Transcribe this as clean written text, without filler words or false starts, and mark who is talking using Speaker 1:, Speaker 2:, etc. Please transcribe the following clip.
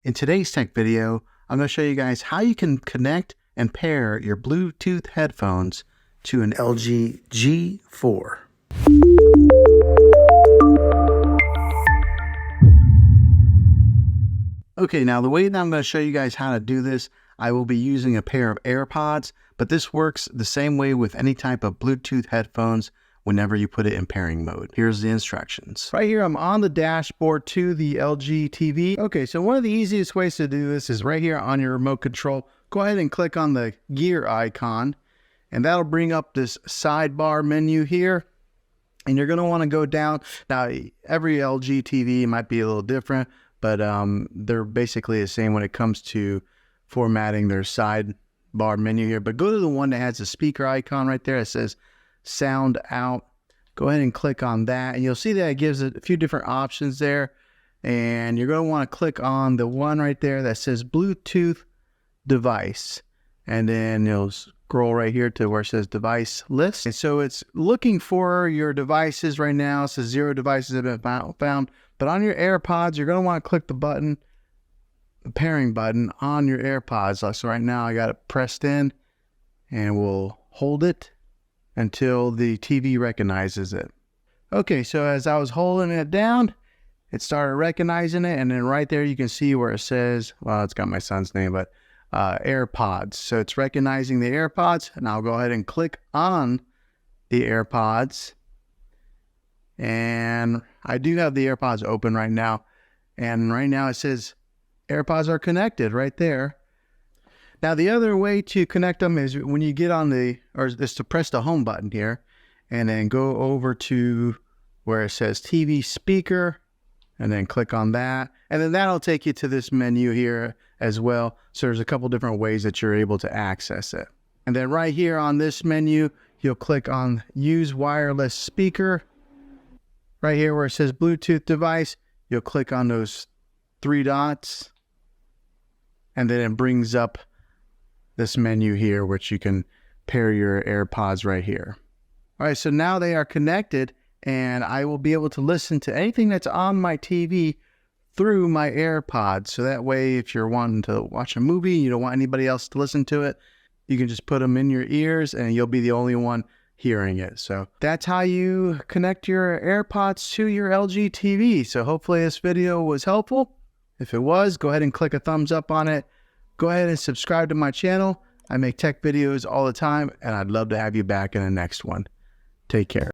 Speaker 1: In today's tech video, I'm going to show you guys how you can connect and pair your Bluetooth headphones to an LG G4. Okay, now the way that I'm going to show you guys how to do this, I will be using a pair of AirPods, but this works the same way with any type of Bluetooth headphones whenever you put it in pairing mode. Here's the instructions. Right here, I'm on the dashboard to the LG TV. Okay, so one of the easiest ways to do this is right here on your remote control. Go ahead and click on the gear icon, and that'll bring up this sidebar menu here. And you're going to want to go down. Now, every LG TV might be a little different, but they're basically the same when it comes to formatting their sidebar menu here. But go to the one that has the speaker icon right there. It says sound out. Go ahead and click on that, and you'll see that it gives it a few different options there. And you're going to want to click on the one right there that says Bluetooth device, and then you'll scroll right here to where it says device list. And so it's looking for your devices right now. It says 0 devices have been found. But on your AirPods, you're going to want to click the button, the pairing button on your AirPods. So right now I got it pressed in, and we'll hold it until the TV recognizes it. Okay, so as I was holding it down, it started recognizing it, and then right there you can see where it says, well, it's got my son's name, but AirPods. So it's recognizing the AirPods, and I'll go ahead and click on the AirPods. And I do have the AirPods open right now, and right now it says AirPods are connected right there. Now, the other way to connect them is when you get on is to press the home button here, and then go over to where it says TV speaker, and then click on that. And then that'll take you to this menu here as well. So there's a couple different ways that you're able to access it. And then right here on this menu, you'll click on use wireless speaker. Right here where it says Bluetooth device, you'll click on those 3 dots, and then it brings up this menu here, which you can pair your AirPods right here. All right, so now they are connected, and I will be able to listen to anything that's on my TV through my AirPods. So that way, if you're wanting to watch a movie and you don't want anybody else to listen to it, you can just put them in your ears and you'll be the only one hearing it. So that's how you connect your AirPods to your LG TV. So hopefully this video was helpful. If it was, go ahead and click a thumbs up on it. Go ahead and subscribe to my channel. I make tech videos all the time, and I'd love to have you back in the next one. Take care.